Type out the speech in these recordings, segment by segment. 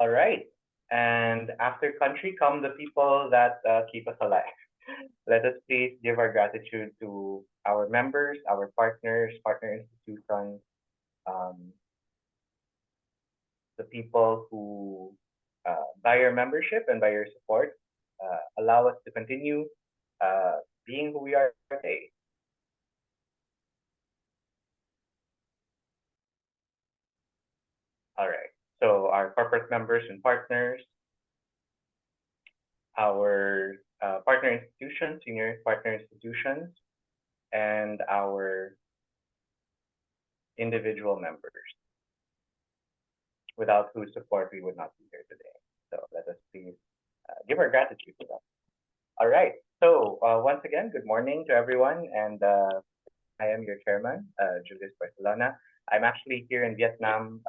All right. And after country come the people that keep us alive. Let us please give our gratitude to our members, our partners, partner institutions, um, the people who by your membership and by your support allow us to continue being who we are today. All right. So our corporate members and partners, our partner institutions, senior partner institutions, and our individual members, without whose support we would not be here today. So let us please give our gratitude to them. All right. So once again, good morning to everyone, and I am your chairman, Julius Barcelona. I'm actually here in Vietnam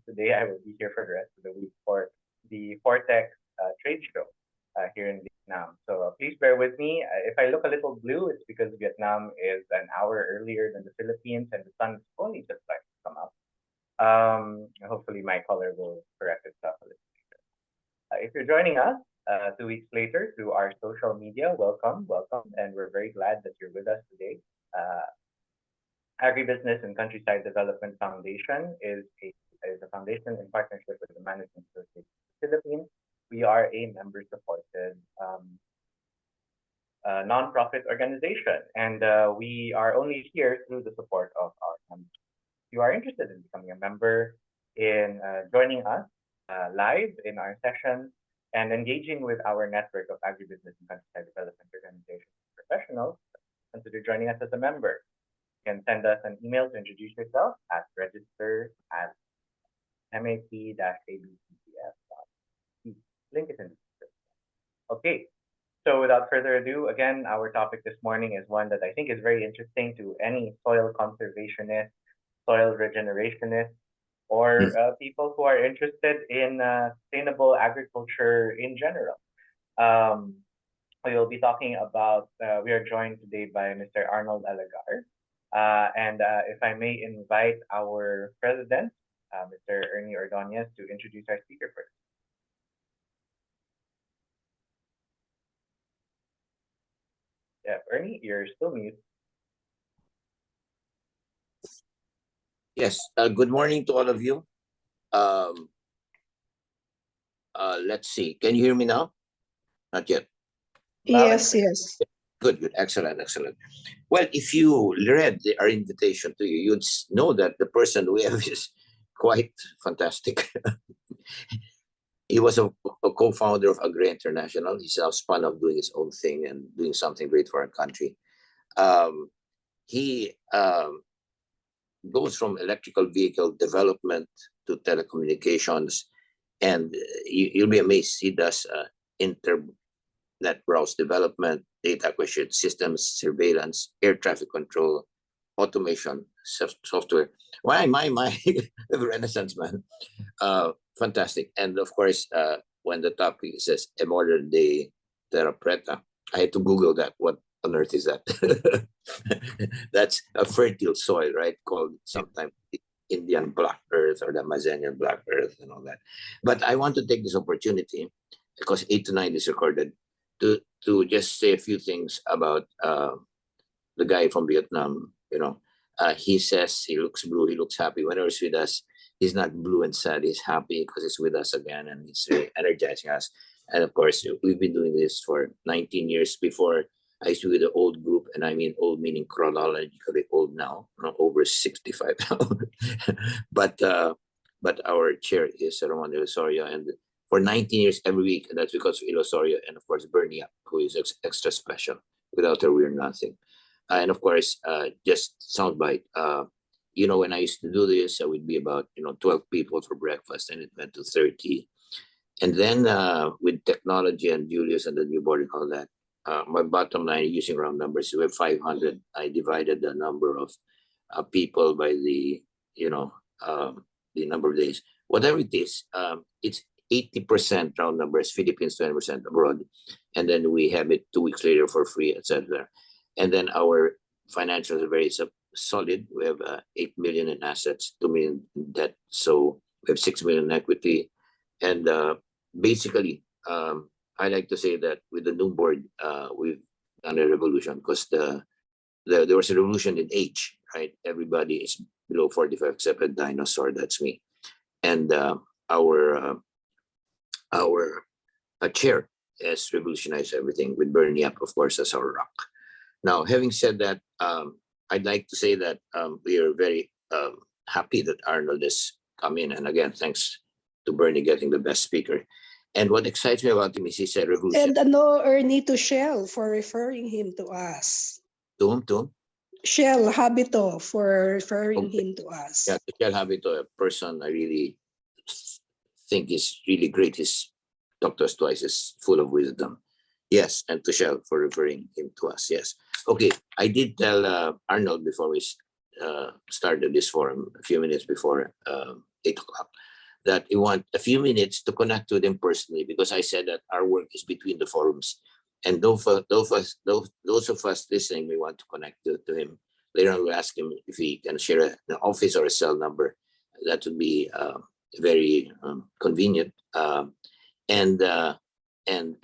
today. I will be here for the rest of the week for the Fortex trade show here in Vietnam. So please bear with me. If I look a little blue, it's because Vietnam is an hour earlier than the Philippines, and the sun is only just starting to come up. Hopefully, my color will correct itself a little later. If you're joining us 2 weeks later through our social media, welcome, welcome, and we're very glad that you're with us today. Agribusiness and Countryside Development Foundation is a foundation in partnership with the Management Association of the Philippines. We are a member-supported nonprofit organization, and we are only here through the support of our members. If you are interested in becoming a member, in joining us live in our sessions, and engaging with our network of agribusiness and countryside development organizations and professionals, consider joining us as a member. You can send us an email to introduce yourself at register@map-abcdf.com. Link is in the description. Okay, so without further ado, again, our topic this morning is one that I think is very interesting to any soil conservationist, soil regenerationist, or people who are interested in sustainable agriculture in general. We will be talking about, we are joined today by Mr. Arnold Alagar. And if I may invite our president, Mr. Ernie Ordonez, to introduce our speaker first. Yeah, Ernie, you're still mute. Yes, good morning to all of you. Let's see, can you hear me now? Not yet. Yes, yes. Good, excellent. Well, if you read our invitation to you, you'd know that the person we have is quite fantastic. He was a co-founder of Agri International. He's now spun off doing his own thing and doing something great for our country. He goes from electrical vehicle development to telecommunications, and you'll be amazed. He does internet browse development, data acquisition systems, surveillance, air traffic control, automation, software. My Renaissance man. Fantastic. And of course, when the topic says a modern day Terra Preta, I had to Google that. What on earth is that? That's a fertile soil, right? Called sometimes the Indian Black Earth or the Amazonian Black Earth and all that. But I want to take this opportunity, because 8 to 9 is recorded, to just say a few things about the guy from Vietnam. He says he looks blue, he looks happy. Whenever he's with us, he's not blue and sad, he's happy because he's with us again, and he's really energizing us. And of course, we've been doing this for 19 years. Before, I used to be with the old group, and I mean old meaning chronologically old now, over 65 now. But our chair is Ramon Ilosorio, and for 19 years every week, and that's because of Ilosorio and of course Bernie, who is extra special. Without her, we're nothing. And of course, just soundbite. When I used to do this, I would be about 12 people for breakfast, and it went to 30. And then with technology and Julius and the new board and all that, my bottom line, using round numbers, we have 500. I divided the number of people by the number of days. Whatever it is, it's 80% round numbers, Philippines 20% abroad, and then we have it 2 weeks later for free, etc. And then our financials are very solid. We have 8 million in assets, 2 million in debt, so we have 6 million in equity. And basically, I like to say that with the new board, we've done a revolution because there was a revolution in age, right? Everybody is below 45 except a dinosaur, that's me. And our chair has revolutionized everything with Bernie up, of course, as our rock. Now, having said that, I'd like to say that we are very happy that Arnold has come in. And again, thanks to Bernie getting the best speaker. And what excites me about him is he's a revolution. And no, Ernie to Shell for referring him to us. To whom? Shell Habito for referring Okay. him to us. Yeah, to Shell Habito, a person I really think is really great. He's talked to us twice, is full of wisdom. Yes, and to Shell for referring him to us. Yes. Okay, I did tell Arnold before we started this forum a few minutes before 8 o'clock that we want a few minutes to connect with him personally, because I said that our work is between the forums. And those of us listening, we want to connect to him. Later on, we'll ask him if he can share an office or a cell number. That would be very convenient. And the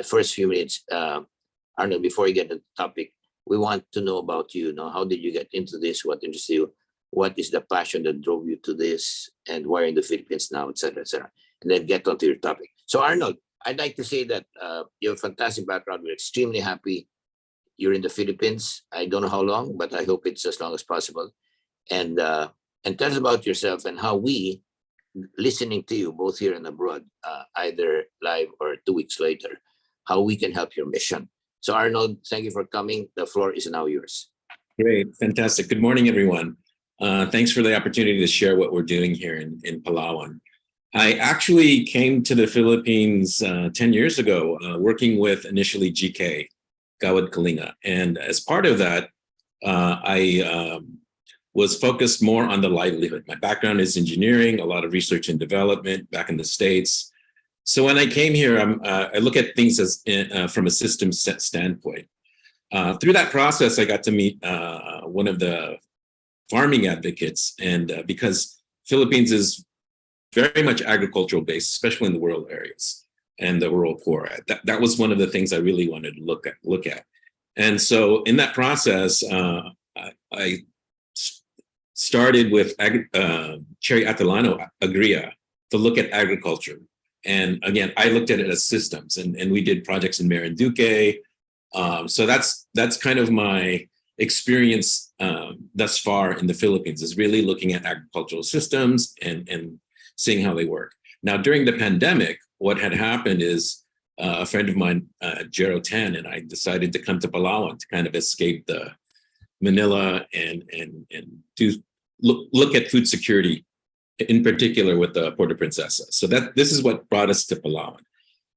first few minutes, Arnold, before you get to the topic, we want to know about you. How did you get into this? What interests you? What is the passion that drove you to this? And why are you in the Philippines now, et cetera, et cetera. And then get onto your topic. So Arnold, I'd like to say that you have a fantastic background. We're extremely happy you're in the Philippines. I don't know how long, but I hope it's as long as possible. And tell us about yourself and how we, listening to you both here and abroad, either live or 2 weeks later, how we can help your mission. So Arnold, thank you for coming. The floor is now yours. Great, fantastic. Good morning, everyone. Thanks for the opportunity to share what we're doing here in Palawan. I actually came to the Philippines 10 years ago, working with initially GK, Gawad Kalinga. And as part of that, I was focused more on the livelihood. My background is engineering, a lot of research and development back in the States. So when I came here, I look at things as from a systems standpoint. Through that process, I got to meet one of the farming advocates, and because Philippines is very much agricultural based, especially in the rural areas and the rural poor. That was one of the things I really wanted to look at. And so in that process, I started with Cherry Atalano Agria to look at agriculture. And again, I looked at it as systems, and we did projects in Marinduque. So that's kind of my experience thus far in the Philippines, is really looking at agricultural systems and seeing how they work. Now, during the pandemic, what had happened is a friend of mine, Jero Tan, and I decided to come to Palawan to kind of escape the Manila and to look at food security, in particular with the Puerto Princesa. So this is what brought us to Palawan.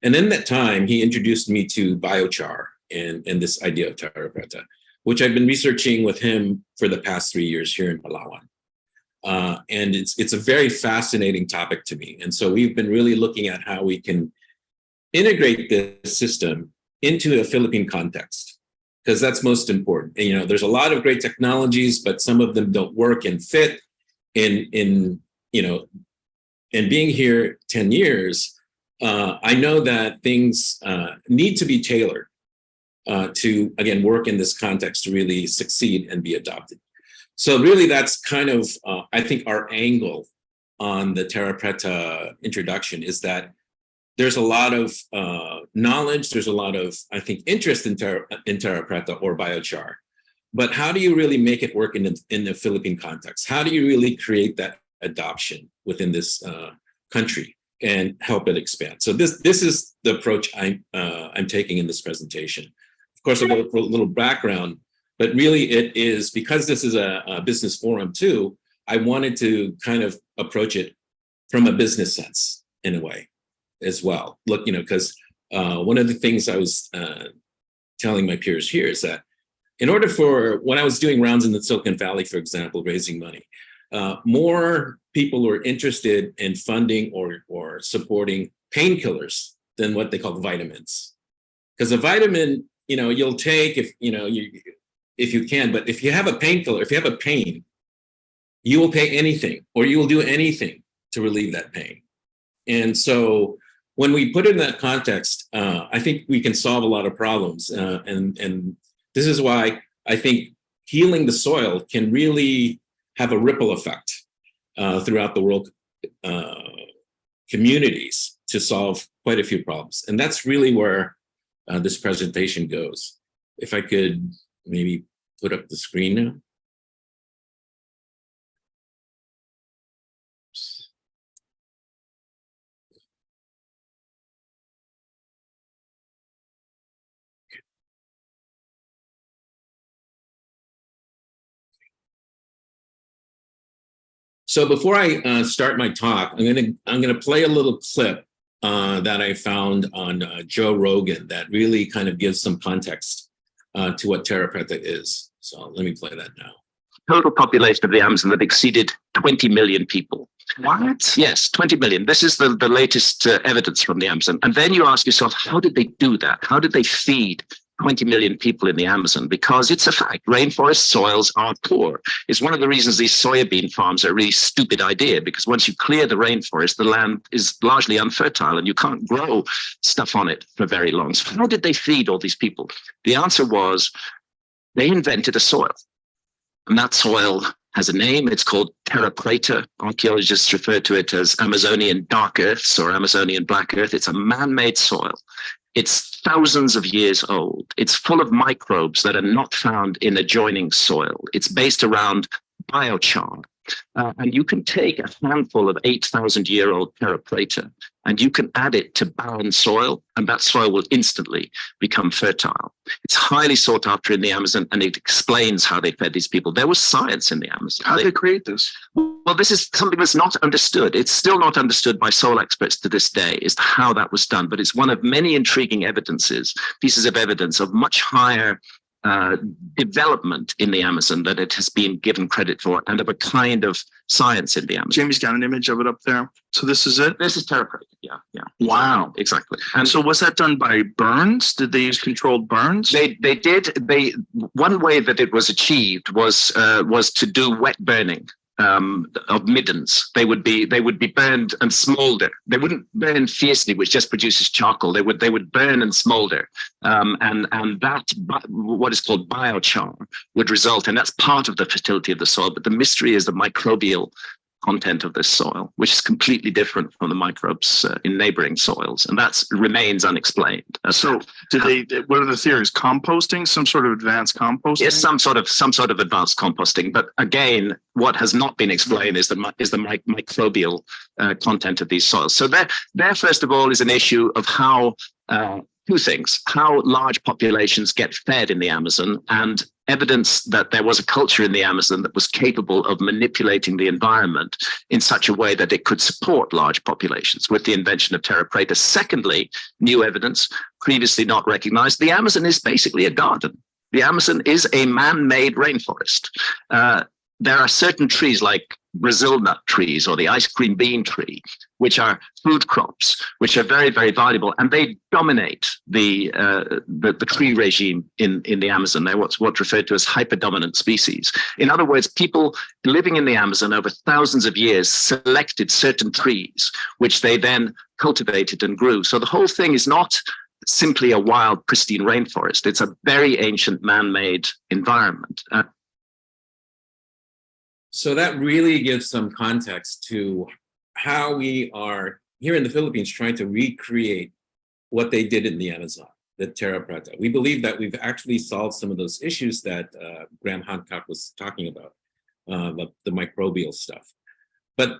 And in that time, he introduced me to biochar and this idea of Terra Preta, which I've been researching with him for the past 3 years here in Palawan. And it's a very fascinating topic to me. And so we've been really looking at how we can integrate this system into a Philippine context, because that's most important. And, there's a lot of great technologies, but some of them don't work and fit in being here 10 years, I know that things need to be tailored to, again, work in this context to really succeed and be adopted. So really that's kind of, I think, our angle on the Terra Preta introduction is that there's a lot of knowledge, there's a lot of, I think, interest in Terra Preta or biochar. But how do you really make it work in the Philippine context? How do you really create that adoption within this country and help it expand? So this is the approach I'm taking in this presentation. Of course, I'll go for a little background, but really it is, because this is a business forum too, I wanted to kind of approach it from a business sense in a way as well. Look, because one of the things I was telling my peers here is that in order for, when I was doing rounds in the Silicon Valley, for example, raising money, more people were interested in funding or supporting painkillers than what they call vitamins. Because a vitamin, you'll take if you can, but if you have a painkiller, if you have a pain, you will pay anything or you will do anything to relieve that pain. And so when we put it in that context, I think we can solve a lot of problems. And this is why I think healing the soil can really have a ripple effect throughout the world communities to solve quite a few problems. And that's really where this presentation goes. If I could maybe put up the screen now. So before I start my talk, I'm gonna play a little clip that I found on Joe Rogan that really kind of gives some context to what Terra Preta is. So let me play that now. Total population of the Amazon that exceeded 20 million people. What? Yes, 20 million. This is the latest evidence from the Amazon. And then you ask yourself, how did they do that? How did they feed 20 million people in the Amazon? Because it's a fact, rainforest soils are poor. It's one of the reasons these soybean farms are a really stupid idea, because once you clear the rainforest, the land is largely unfertile and you can't grow stuff on it for very long. So how did they feed all these people? The answer was they invented a soil. And that soil has a name. It's called Terra Preta. Archaeologists refer to it as Amazonian dark earths or Amazonian black earth. It's a man-made soil. It's thousands of years old. It's full of microbes that are not found in adjoining soil. It's based around biochar. And you can take a handful of 8,000-year-old Terra Preta and you can add it to barren soil, and that soil will instantly become fertile. It's highly sought after in the Amazon, and it explains how they fed these people. There was science in the Amazon. How did they create this? Well, this is something that's not understood. It's still not understood by soil experts to this day as to how that was done, but it's one of many intriguing pieces of evidence of much higher development in the Amazon that it has been given credit for, and of a kind of science in the Amazon. Jamie's got an image of it up there. So this is it? This is Terra Preta. Yeah. Wow. Exactly. And so was that done by burns? Did they use controlled burns? They did. One way that it was achieved was to do wet burning of middens. They would be burned and smolder. They wouldn't burn fiercely, which just produces charcoal. They would burn and smolder, and that what is called biochar would result, and that's part of the fertility of the soil. But the mystery is the microbial content of this soil, which is completely different from the microbes in neighboring soils, and that remains unexplained. So, what are the theories? Composting, some sort of advanced composting? Yes, some sort of advanced composting. But again, what has not been explained is the microbial content of these soils. So there, first of all, is an issue of how two things: how large populations get fed in the Amazon, and evidence that there was a culture in the Amazon that was capable of manipulating the environment in such a way that it could support large populations with the invention of Terra Preta. Secondly, new evidence previously not recognized. The Amazon is basically a garden. The Amazon is a man-made rainforest. There are certain trees like Brazil nut trees or the ice cream bean tree, which are food crops, which are very, very valuable, and they dominate the tree regime in the Amazon. They're what's referred to as hyperdominant species. In other words, people living in the Amazon over thousands of years selected certain trees, which they then cultivated and grew. So the whole thing is not simply a wild, pristine rainforest. It's a very ancient man-made environment. So that really gives some context to how we are here in the Philippines trying to recreate what they did in the Amazon, the Terra Preta. We believe that we've actually solved some of those issues that Graham Hancock was talking about, the microbial stuff. But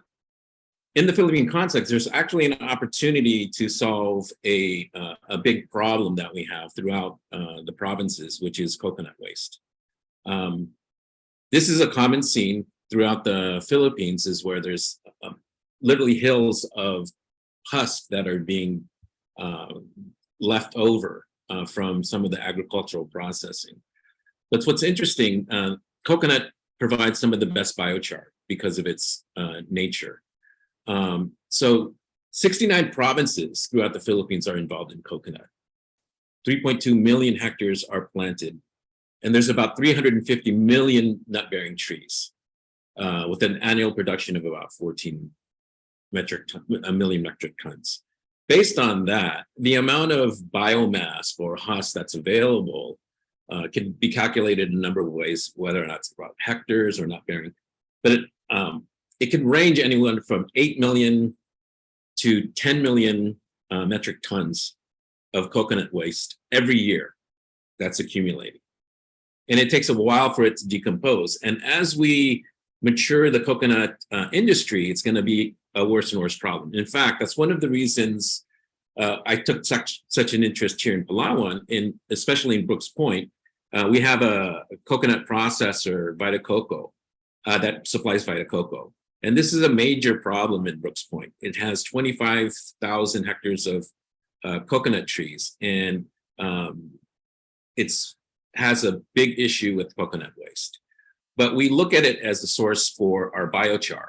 in the Philippine context, there's actually an opportunity to solve a big problem that we have throughout the provinces, which is coconut waste. This is a common scene throughout the Philippines, is where there's literally hills of husk that are being left over from some of the agricultural processing. But what's interesting, coconut provides some of the best biochar because of its nature. So 69 provinces throughout the Philippines are involved in coconut. 3.2 million hectares are planted, and there's about 350 million nut-bearing trees. With an annual production of about 14 million metric tons. based on that, the amount of biomass or husk that's available can be calculated in a number of ways, whether or not it's about hectares or not bearing. But it can range anywhere from 8 million to 10 million metric tons of coconut waste every year that's accumulating. And it takes a while for it to decompose. And as we mature the coconut industry, it's going to be a worse and worse problem. In fact, that's one of the reasons I took such an interest here in Palawan, especially in Brooks Point. We have a coconut processor, Vita Coco, that supplies Vita Coco. And this is a major problem in Brooks Point. It has 25,000 hectares of coconut trees, and it's has a big issue with coconut waste. But we look at it as a source for our biochar.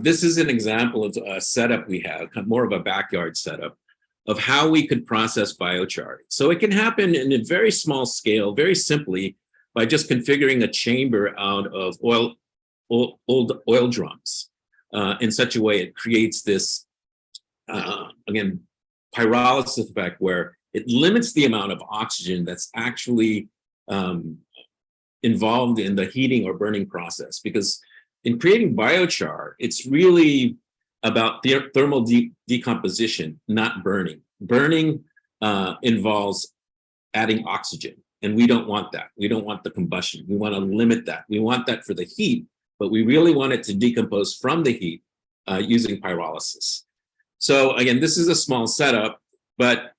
This is an example of a setup we have, more of a backyard setup, of how we could process biochar. So it can happen in a very small scale, very simply, by just configuring a chamber out of old oil drums in such a way it creates this, again, pyrolysis effect where it limits the amount of oxygen that's actually involved in the heating or burning process. Because in creating biochar, it's really about thermal decomposition, not burning. Burning involves adding oxygen, and we don't want that. We don't want the combustion. We want to limit that. We want that for the heat, but we really want it to decompose from the heat using pyrolysis. So again, this is a small setup, but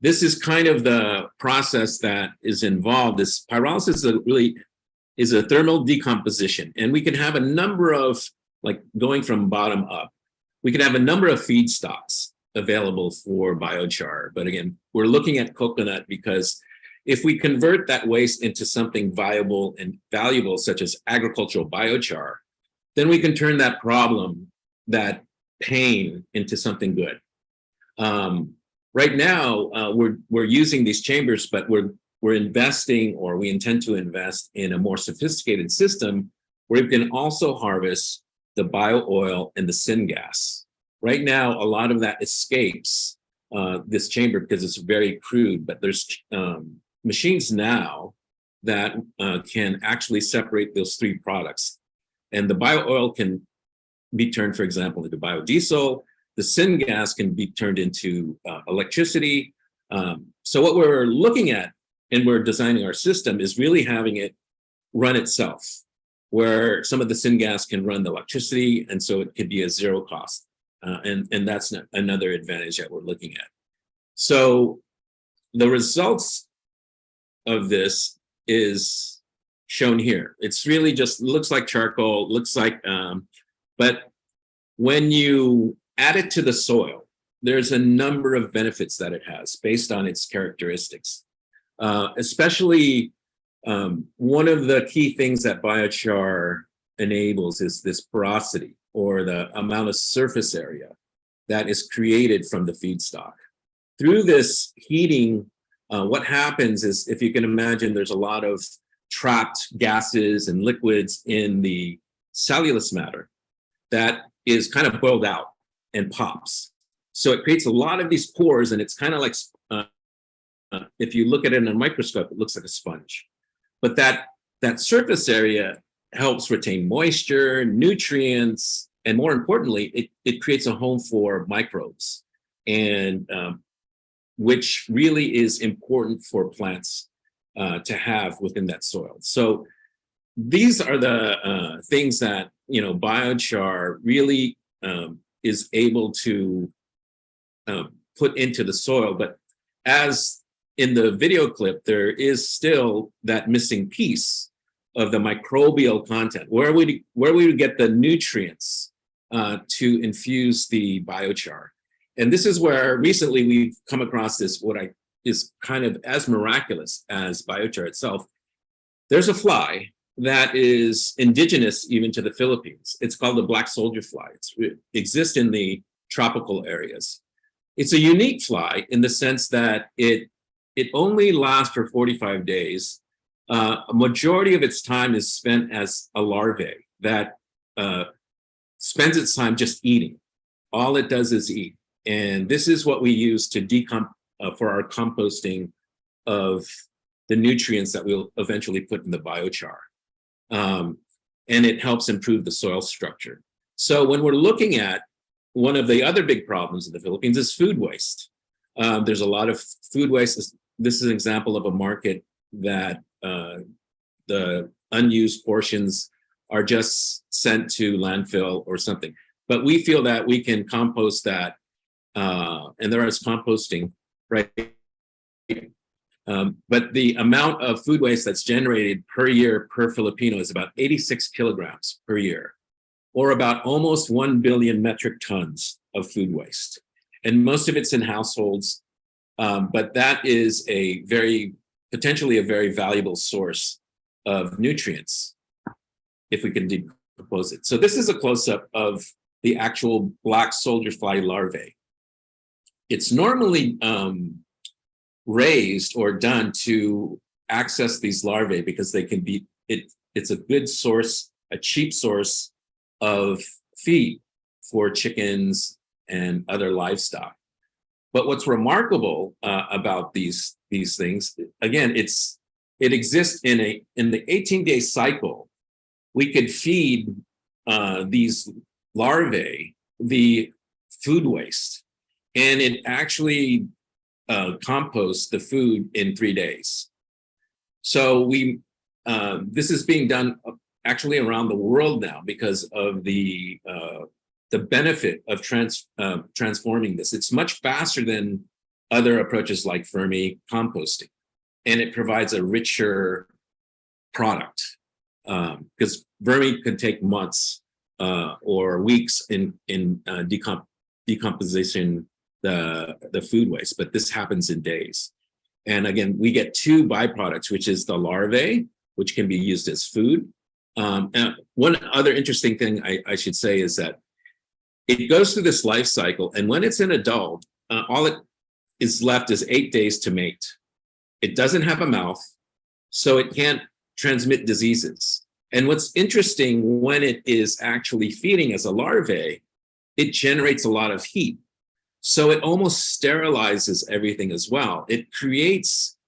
this is kind of the process that is involved. This pyrolysis really is a thermal decomposition, and we can have a number of, like going from bottom up, we can have a number of feedstocks available for biochar. But again, we're looking at coconut because if we convert that waste into something viable and valuable, such as agricultural biochar, then we can turn that problem, that pain, into something good. Right now, we're using these chambers, but we're investing, or we intend to invest in a more sophisticated system where we can also harvest the bio oil and the syngas. Right now, a lot of that escapes this chamber because it's very crude, but there's machines now that can actually separate those three products. And the bio oil can be turned, for example, into biodiesel. The syngas can be turned into electricity. So what we're looking at, and we're designing our system, is really having it run itself, where some of the syngas can run the electricity, and so it could be a zero cost. And that's another advantage that we're looking at. So the results of this is shown here. It's really just looks like charcoal, looks like, but when you add it to the soil, there's a number of benefits that it has based on its characteristics. Especially one of the key things that biochar enables is this porosity, or the amount of surface area that is created from the feedstock. Through this heating, what happens is, if you can imagine, there's a lot of trapped gases and liquids in the cellulose matter that is kind of boiled out and pops. So it creates a lot of these pores, and it's kind of like, if you look at it in a microscope, it looks like a sponge. But that surface area helps retain moisture, nutrients, and more importantly, it creates a home for microbes, and which really is important for plants to have within that soil. So these are the things that, biochar really is able to put into the soil. But as in the video clip, there is still that missing piece of the microbial content, where we would get the nutrients to infuse the biochar. And this is where recently we've come across this, what is kind of as miraculous as biochar itself. There's a fly that is indigenous even to the Philippines. It's called the black soldier fly. It exists in the tropical areas. It's a unique fly in the sense that it only lasts for 45 days. A majority of its time is spent as a larvae that spends its time just eating. All it does is eat. And this is what we use to for our composting of the nutrients that we'll eventually put in the biochar. And it helps improve the soil structure. So when we're looking at one of the other big problems in the Philippines is food waste. There's a lot of food waste. This is an example of a market that the unused portions are just sent to landfill or something. But we feel that we can compost that, and there is composting, right? But the amount of food waste that's generated per year per Filipino is about 86 kilograms per year, or about almost 1 billion metric tons of food waste. And most of it's in households, but that is potentially a very valuable source of nutrients if we can decompose it. So this is a close-up of the actual black soldier fly larvae. It's normally raised or done to access these larvae because they can be, it's a good source, a cheap source of feed for chickens and other livestock. But what's remarkable about these things, again, it exists in the 18-day cycle. We could feed these larvae the food waste, and it actually composts the food in 3 days. So this is being done actually around the world now because of the benefit of transforming this. It's much faster than other approaches like Fermi composting, and it provides a richer product because Vermi could take months or weeks in decomposition the food waste, but this happens in days. And again, we get two byproducts, which is the larvae, which can be used as food. And one other interesting thing I should say is that it goes through this life cycle, and when it's an adult, all it is left is 8 days to mate. It doesn't have a mouth, so it can't transmit diseases. And what's interesting, when it is actually feeding as a larvae, it generates a lot of heat. So it almost sterilizes everything as well. It creates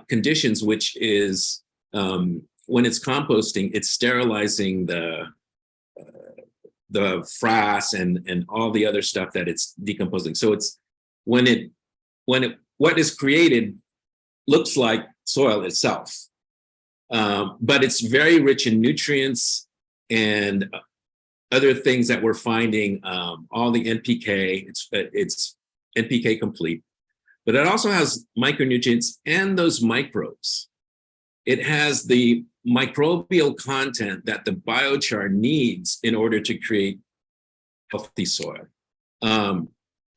conditions which is, when it's composting, it's sterilizing the frass and all the other stuff that it's decomposing. So it's what is created looks like soil itself, but it's very rich in nutrients and other things that we're finding. All the NPK, it's NPK complete, but it also has micronutrients and those microbes. It has the microbial content that the biochar needs in order to create healthy soil. And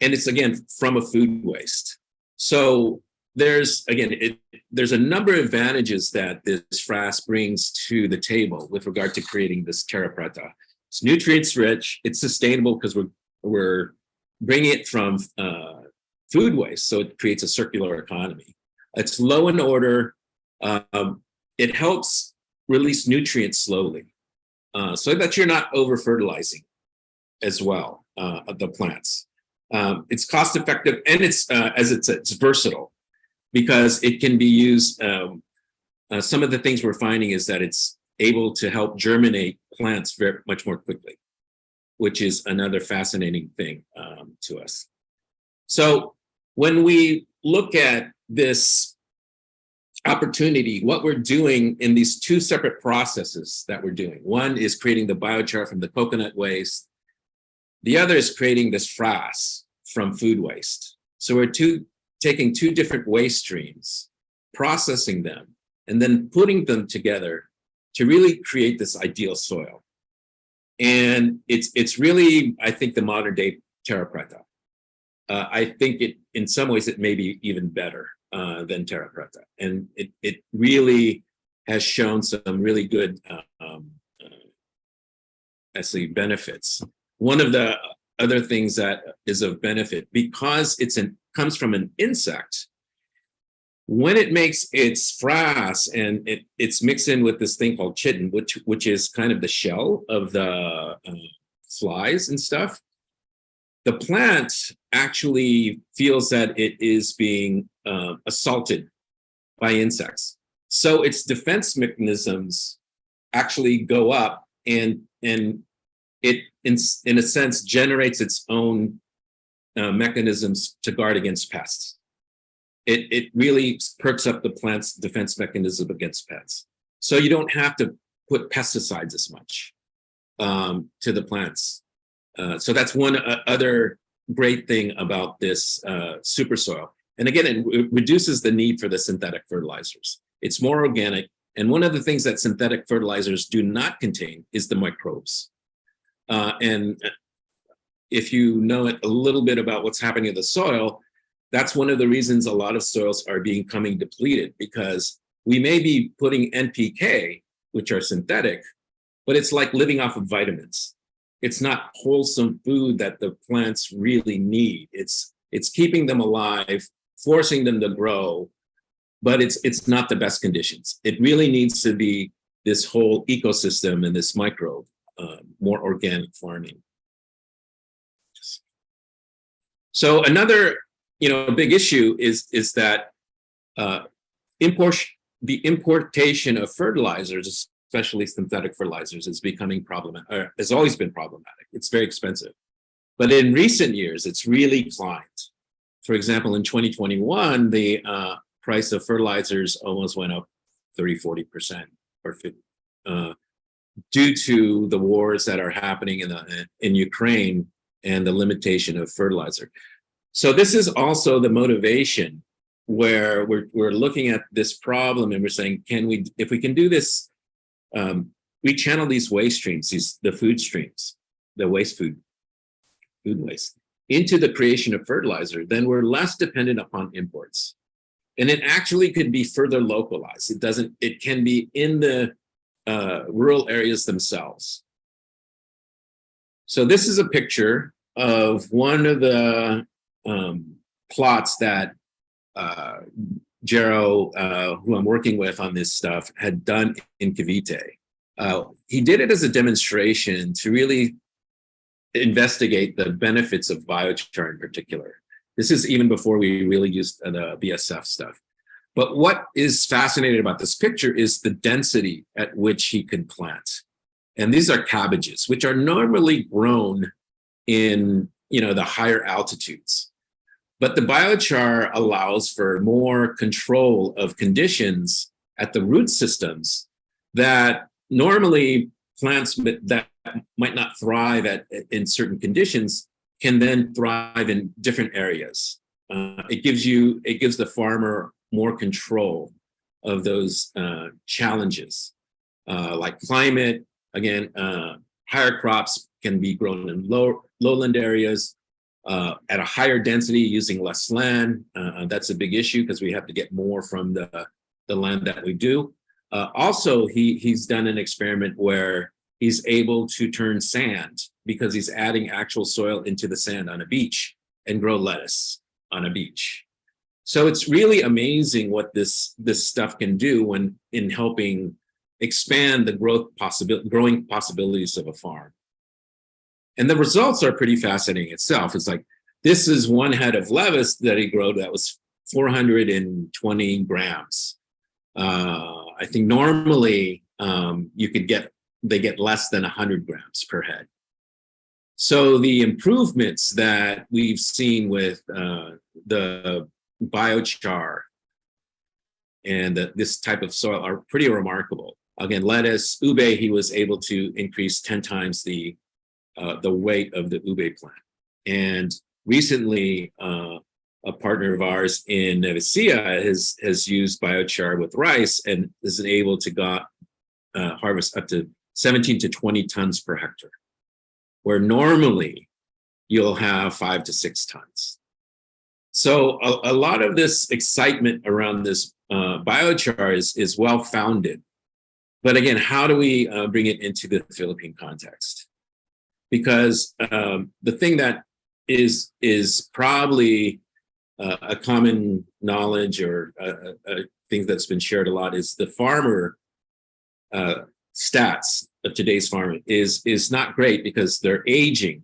it's, again, from a food waste. So there's a number of advantages that this frass brings to the table with regard to creating this Terra Preta. It's nutrients rich, it's sustainable because we're bringing it from food waste, so it creates a circular economy. It's low in odor. It helps release nutrients slowly, so that you're not over fertilizing as well of the plants. It's cost effective, and it's versatile because it can be used. Some of the things we're finding is that it's able to help germinate plants very much more quickly, which is another fascinating thing to us. So when we look at this opportunity, what we're doing in these two separate processes that we're doing, one is creating the biochar from the coconut waste. The other is creating this frass from food waste. So we're taking two different waste streams, processing them, and then putting them together to really create this ideal soil. And it's really, I think, the modern day Terra Preta. I think in some ways it may be even better than Terra Preta. And it really has shown some really good benefits. One of the other things that is of benefit, because comes from an insect, when it makes its frass and it's mixed in with this thing called chitin, which is kind of the shell of the flies and stuff, the plant actually feels that it is being assaulted by insects. So its defense mechanisms actually go up, and it, in a sense, generates its own mechanisms to guard against pests. It really perks up the plant's defense mechanism against pests. So you don't have to put pesticides as much to the plants. So that's one other great thing about this super soil. And again, it reduces the need for the synthetic fertilizers. It's more organic. And one of the things that synthetic fertilizers do not contain is the microbes. And if you know a little bit about what's happening in the soil, that's one of the reasons a lot of soils are becoming depleted, because we may be putting NPK, which are synthetic, but it's like living off of vitamins. It's not wholesome food that the plants really need. It's keeping them alive, forcing them to grow, but it's not the best conditions. It really needs to be this whole ecosystem and this microbe, more organic farming. So another, big issue is that the importation of fertilizers, especially synthetic fertilizers, is becoming problematic, or has always been problematic. It's very expensive. But in recent years, it's really climbed. For example, in 2021, the price of fertilizers almost went up 30-40%, or due to the wars that are happening in Ukraine and the limitation of fertilizer. So this is also the motivation where we're looking at this problem and we're saying, if we can do this, we channel these waste streams, the food streams, the food waste, into the creation of fertilizer, then we're less dependent upon imports. And it actually could be further localized. It can be in the rural areas themselves. So this is a picture of one of the plots that Jero, who I'm working with on this stuff, had done in Cavite. He did it as a demonstration to really investigate the benefits of biochar in particular. This is even before we really used the BSF stuff. But what is fascinating about this picture is the density at which he could plant. And these are cabbages, which are normally grown in the higher altitudes. But the biochar allows for more control of conditions at the root systems that normally plants that might not thrive in certain conditions can then thrive in different areas. It gives the farmer more control of those challenges, like climate. Again, higher crops can be grown in lowland areas at a higher density using less land. That's a big issue because we have to get more from the land that we do. Also, he's done an experiment where he's able to turn sand, because he's adding actual soil into the sand on a beach, and grow lettuce on a beach. So it's really amazing what this stuff can do when in helping expand the growing possibilities of a farm. And the results are pretty fascinating itself. It's like, this is one head of lettuce that he grew that was 420 grams. I think normally they get less than 100 grams per head. So the improvements that we've seen with the biochar and this type of soil are pretty remarkable. Again, lettuce, ube, he was able to increase 10 times the weight of the ube plant. And recently, a partner of ours in Nevesia has used biochar with rice and is able to harvest up to 17 to 20 tons per hectare, where normally you'll have 5 to 6 tons. So a lot of this excitement around this biochar is well-founded. But again, how do we bring it into the Philippine context? Because the thing that is probably a common knowledge or a thing that's been shared a lot is the farmer stats of today's farming is not great because they're aging,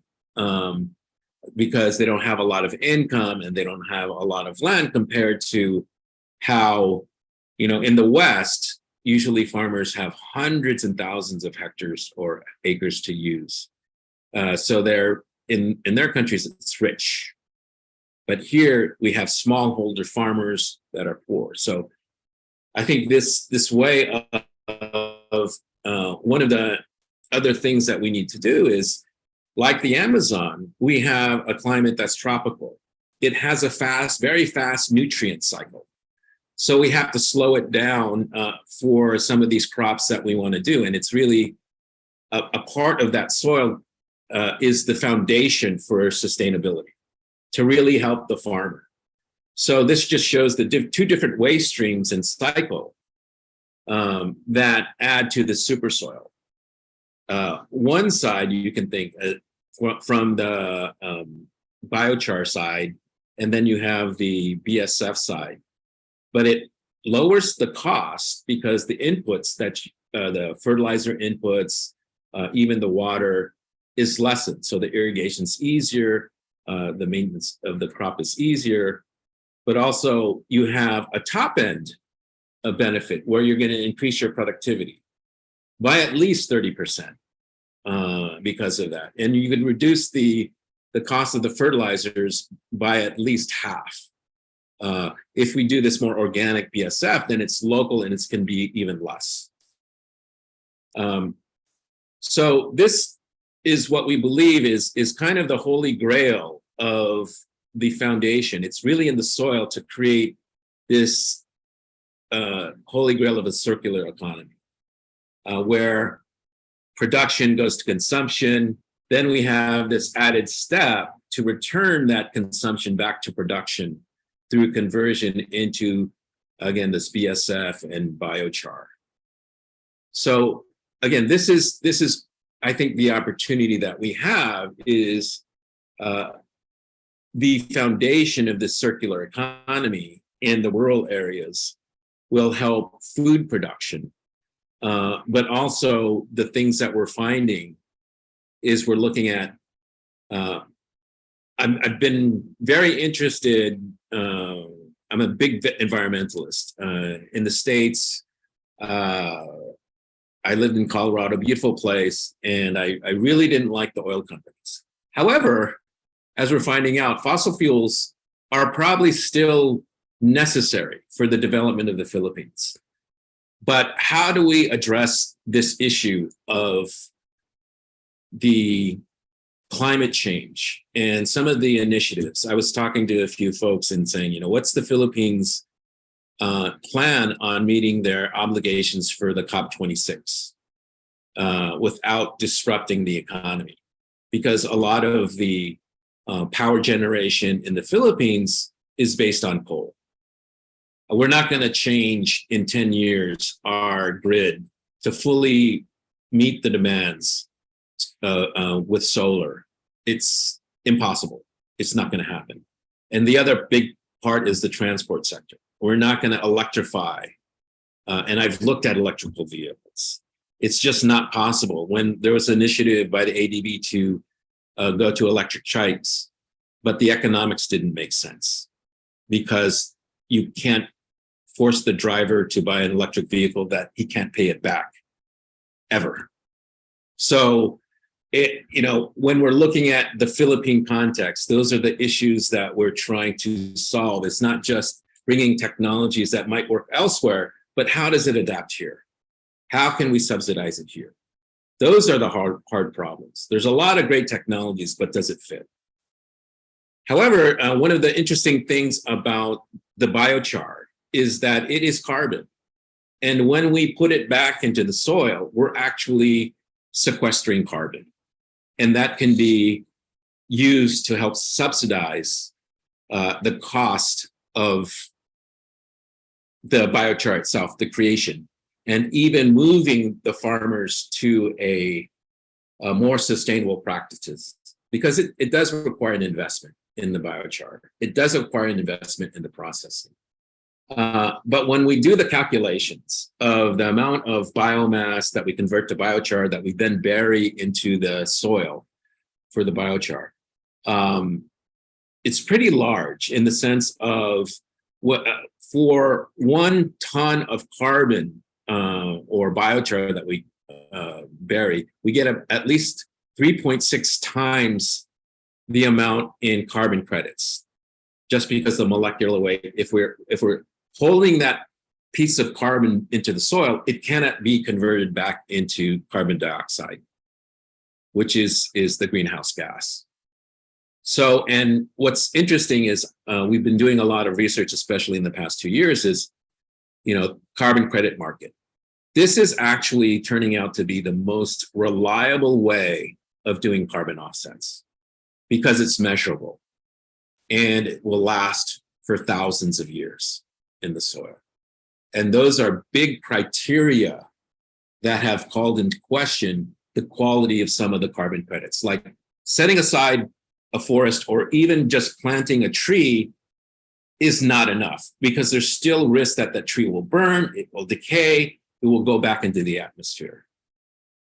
because they don't have a lot of income and they don't have a lot of land compared to how, in the West, usually farmers have hundreds and thousands of hectares or acres to use. So they're in their countries, it's rich. But here we have smallholder farmers that are poor. So I think this way of one of the other things that we need to do is, like the Amazon, we have a climate that's tropical. It has a very fast nutrient cycle. So we have to slow it down for some of these crops that we want to do. And it's really a part of that soil is the foundation for sustainability to really help the farmer. So this just shows the two different waste streams and cycle that add to the super soil. One side you can think from the biochar side, and then you have the BSF side. But it lowers the cost because the inputs that the fertilizer inputs, even the water, is lessened. So the irrigation's easier, the maintenance of the crop is easier, but also you have a top end of benefit where you're going to increase your productivity by at least 30% because of that. And you can reduce the cost of the fertilizers by at least half. If we do this more organic BSF, then it's local and it can be even less. So this is what we believe is kind of the holy grail of the foundation. It's really in the soil to create this holy grail of a circular economy, where production goes to consumption. Then we have this added step to return that consumption back to production through conversion into, again, this BSF and biochar. So again, this is I think the opportunity that we have is the foundation of the circular economy in the rural areas will help food production. But also the things that we're finding is we're looking at, I've been very interested, I'm a big environmentalist. In the States, I lived in Colorado, beautiful place, and I really didn't like the oil companies. However, as we're finding out, fossil fuels are probably still necessary for the development of the Philippines. But how do we address this issue of the climate change and some of the initiatives? I was talking to a few folks and saying, what's the Philippines' plan on meeting their obligations for the COP26 without disrupting the economy? Because a lot of the power generation in the Philippines is based on coal. We're not going to change in 10 years our grid to fully meet the demands with solar. It's impossible. It's not going to happen. And the other big part is the transport sector. We're not going to electrify. And I've looked at electrical vehicles. It's just not possible. When there was an initiative by the ADB to go to electric trikes, but the economics didn't make sense because you can't force the driver to buy an electric vehicle that he can't pay it back ever. So when we're looking at the Philippine context, those are the issues that we're trying to solve. It's not just bringing technologies that might work elsewhere, but how does it adapt here? How can we subsidize it here? Those are the hard problems. There's a lot of great technologies, but does it fit? However, one of the interesting things about the biochar is that it is carbon. And when we put it back into the soil, we're actually sequestering carbon. And that can be used to help subsidize the cost of the biochar itself, the creation, and even moving the farmers to a more sustainable practices, because it does require an investment in the biochar. It does require an investment in the processing. But when we do the calculations of the amount of biomass that we convert to biochar that we then bury into the soil for the biochar, it's pretty large in the sense of what for 1 ton of carbon or biochar that we bury, we get at least 3.6 times the amount in carbon credits, just because the molecular weight. If we're holding that piece of carbon into the soil, it cannot be converted back into carbon dioxide, which is the greenhouse gas. So, and what's interesting is we've been doing a lot of research, especially in the past 2 years, is, carbon credit market. This is actually turning out to be the most reliable way of doing carbon offsets because it's measurable and it will last for thousands of years in the soil. And those are big criteria that have called into question the quality of some of the carbon credits, like setting aside a forest or even just planting a tree is not enough, because there's still risk that that tree will burn, it will decay, it will go back into the atmosphere.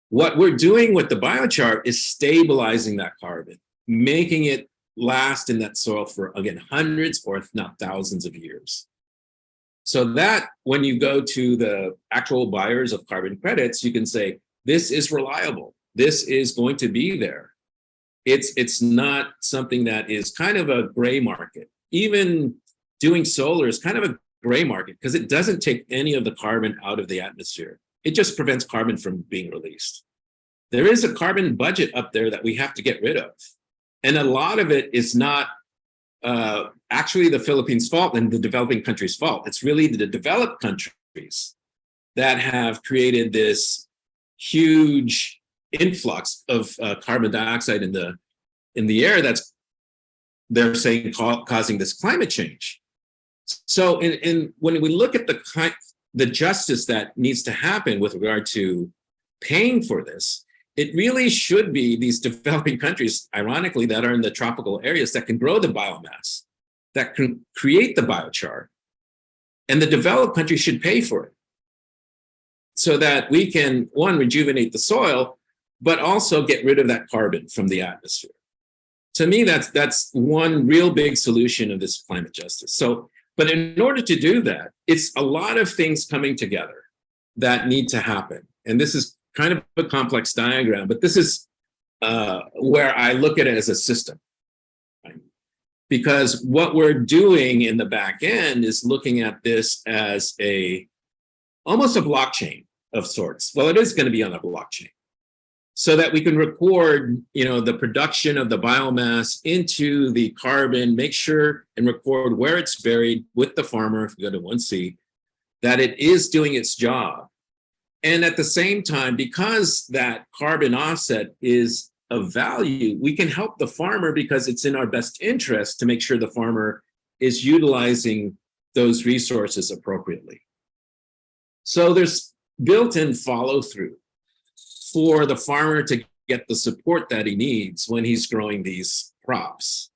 What we're doing with the biochar is stabilizing that carbon, making it last in that soil for, again, hundreds or if not thousands of years. So that when you go to the actual buyers of carbon credits, you can say, this is reliable. This is going to be there. It's not something that is kind of a gray market. Even doing solar is kind of a gray market because it doesn't take any of the carbon out of the atmosphere. It just prevents carbon from being released. There is a carbon budget up there that we have to get rid of. And a lot of it is not actually the Philippines' fault and the developing countries' fault. It's really the developed countries that have created this huge influx of carbon dioxide in the air that's, they're saying, causing this climate change. So when we look at the justice that needs to happen with regard to paying for this, it really should be these developing countries, ironically, that are in the tropical areas that can grow the biomass, that can create the biochar, and the developed countries should pay for it so that we can, one, rejuvenate the soil, but also get rid of that carbon from the atmosphere. To me, that's one real big solution of this climate justice. So, but in order to do that, it's a lot of things coming together that need to happen. And this is kind of a complex diagram, but this is where I look at it as a system. Right? Because what we're doing in the back end is looking at this as almost a blockchain of sorts. Well, it is going to be on a blockchain, so that we can record, the production of the biomass into the carbon, make sure and record where it's buried with the farmer, if you go to 1C, that it is doing its job. And at the same time, because that carbon offset is of value, we can help the farmer because it's in our best interest to make sure the farmer is utilizing those resources appropriately. So there's built-in follow-through for the farmer to get the support that he needs when he's growing these crops,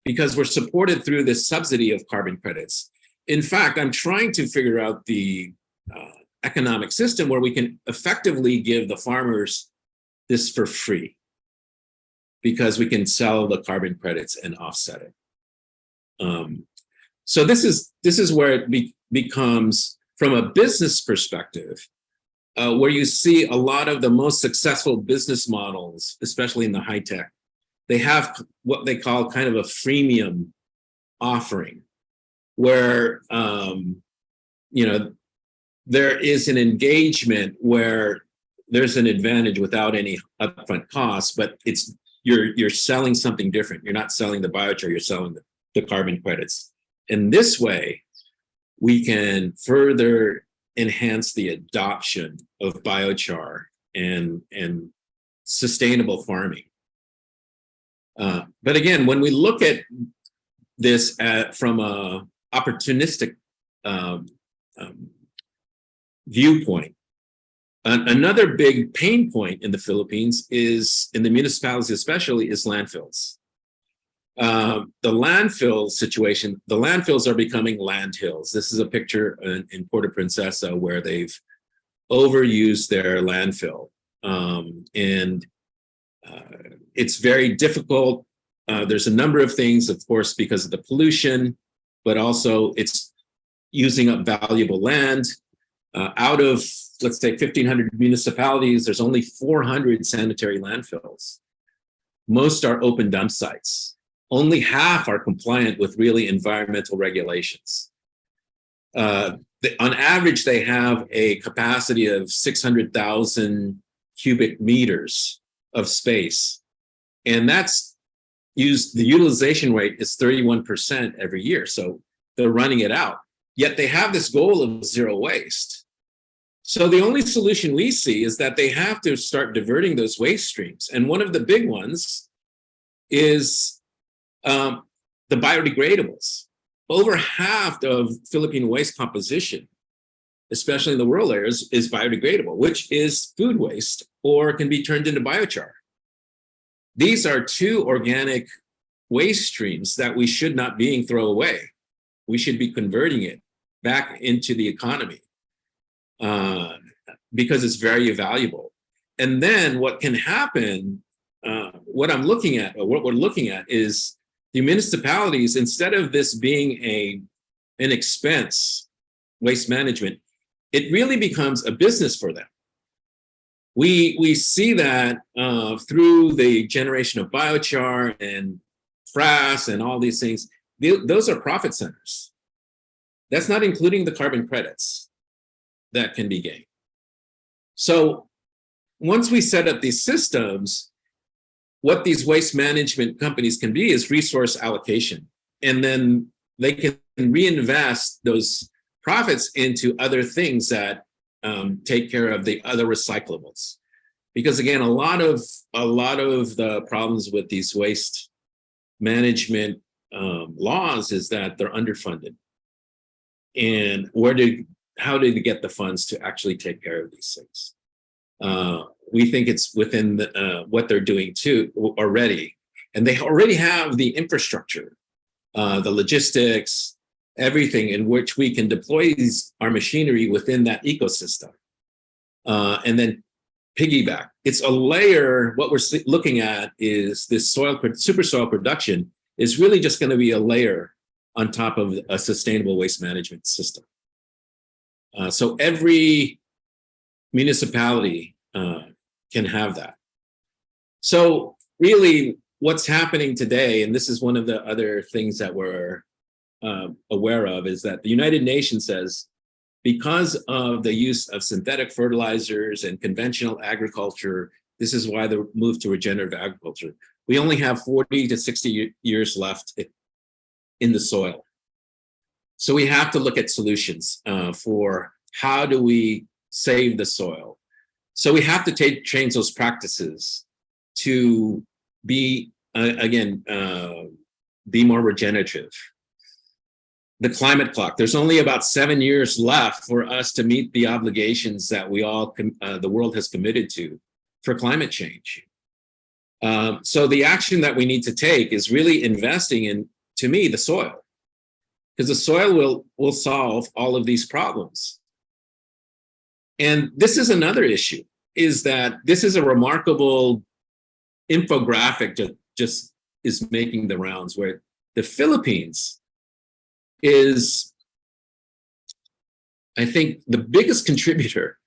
because we're supported through this subsidy of carbon credits. In fact, I'm trying to figure out the economic system where we can effectively give the farmers this for free, because we can sell the carbon credits and offset it. So this is where it becomes, from a business perspective, where you see a lot of the most successful business models, especially in the high tech, they have what they call kind of a freemium offering, where there is an engagement where there's an advantage without any upfront costs, but you're selling something different. You're not selling the biochar, you're selling the carbon credits. In this way, we can further enhance the adoption of biochar and sustainable farming. But again, when we look at this from a opportunistic viewpoint, another big pain point in the Philippines is, in the municipalities especially, is landfills. The landfill situation, the landfills are becoming land hills. This is a picture in Puerto Princesa where they've overused their landfill. It's very difficult. There's a number of things, of course, because of the pollution, but also it's using up valuable land. Out of, let's say, 1,500 municipalities, there's only 400 sanitary landfills. Most are open dump sites. Only half are compliant with really environmental regulations. On average, they have a capacity of 600,000 cubic meters of space. And that's used, the utilization rate is 31% every year. So they're running it out. Yet they have this goal of zero waste. So the only solution we see is that they have to start diverting those waste streams. And one of the big ones is the biodegradables. Over half of Philippine waste composition, especially in the rural areas, is biodegradable, which is food waste or can be turned into biochar. These are two organic waste streams that we should not being thrown away. We should be converting it back into the economy because it's very valuable. And then what can happen, what I'm looking at, or what we're looking at, is the municipalities, instead of this being an expense, waste management, it really becomes a business for them. We see that through the generation of biochar and frass and all these things. Those are profit centers. That's not including the carbon credits that can be gained. So once we set up these systems, what these waste management companies can be is resource allocation. And then they can reinvest those profits into other things that take care of the other recyclables. Because again, a lot of the problems with these waste management laws is that they're underfunded. And how do they get the funds to actually take care of these things? We think it's within what they're doing too already. And they already have the infrastructure, the logistics, everything in which we can deploy our machinery within that ecosystem. And then piggyback. It's a layer. What we're looking at is this super soil production is really just going to be a layer on top of a sustainable waste management system. So every municipality can have that. So really what's happening today, and this is one of the other things that we're aware of, is that the United Nations says, because of the use of synthetic fertilizers and conventional agriculture, this is why the move to regenerative agriculture, we only have 40 to 60 years left in the soil. So we have to look at solutions for how do we save the soil. So we have to change those practices to be, be more regenerative. The climate clock, there's only about 7 years left for us to meet the obligations that we all, the world has committed to for climate change. So the action that we need to take is really investing in, to me, the soil, because the soil will solve all of these problems. And this is another issue, is that this is a remarkable infographic that just is making the rounds, where the Philippines is, I think, the biggest contributor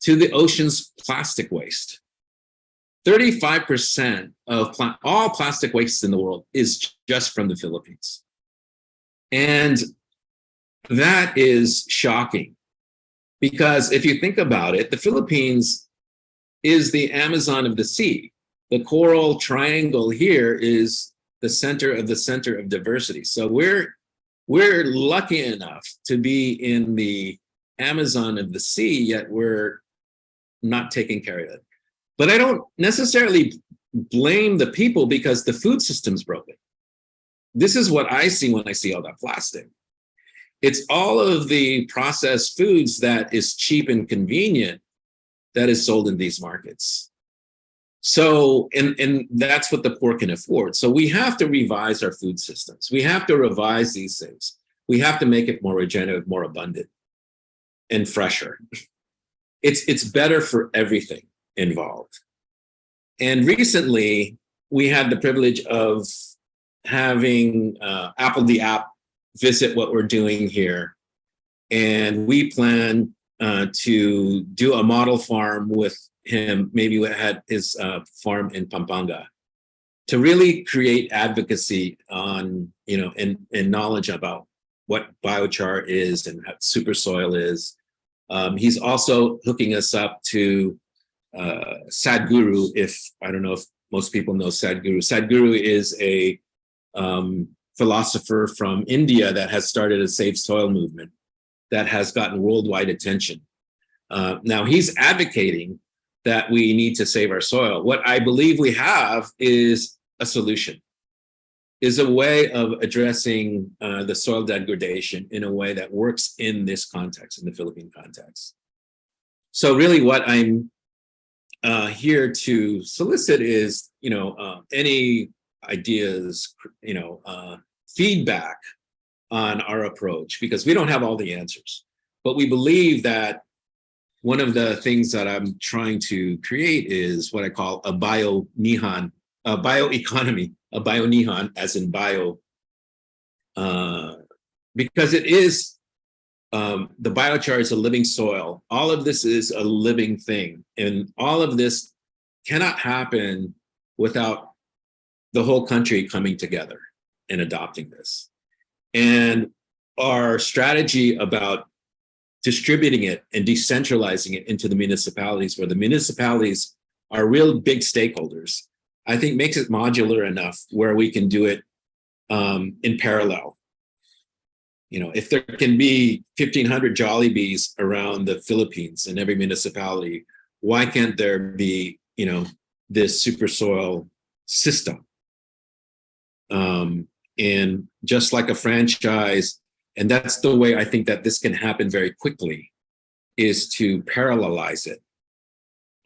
to the ocean's plastic waste. 35% of all plastic waste in the world is just from the Philippines. And that is shocking, because if you think about it, the Philippines is the Amazon of the sea. The coral triangle here is the center of diversity. So we're lucky enough to be in the Amazon of the sea, yet we're not taking care of it. But I don't necessarily blame the people, because the food system's broken. This is what I see when I see all that plastic. It's all of the processed foods that is cheap and convenient that is sold in these markets. So, and that's what the poor can afford. So we have to revise our food systems. We have to revise these things. We have to make it more regenerative, more abundant, and fresher. It's better for everything involved. And recently, we had the privilege of having Apple the app visit what we're doing here. And we plan to do a model farm with him, maybe we had his farm in Pampanga, to really create advocacy on, and knowledge about what biochar is and what super soil is. He's also hooking us up to Sadhguru. I don't know if most people know Sadhguru. Sadhguru is a philosopher from India that has started a Save Soil movement that has gotten worldwide attention. Now he's advocating that we need to save our soil. What I believe we have is a solution, is a way of addressing the soil degradation in a way that works in this context, in the Philippine context. So really what I'm here to solicit is, any ideas, feedback on our approach, because we don't have all the answers. But we believe that one of the things that I'm trying to create is what I call a bio-Nihan, a bioeconomy, a bio-Nihan, as in bio, because it is, the biochar is a living soil. All of this is a living thing. And all of this cannot happen without the whole country coming together and adopting this. And our strategy about distributing it and decentralizing it into the municipalities, where the municipalities are real big stakeholders, I think makes it modular enough where we can do it in parallel. If there can be 1,500 Jollibees around the Philippines in every municipality, why can't there be, this super soil system? And just like a franchise, and that's the way I think that this can happen very quickly, is to parallelize it.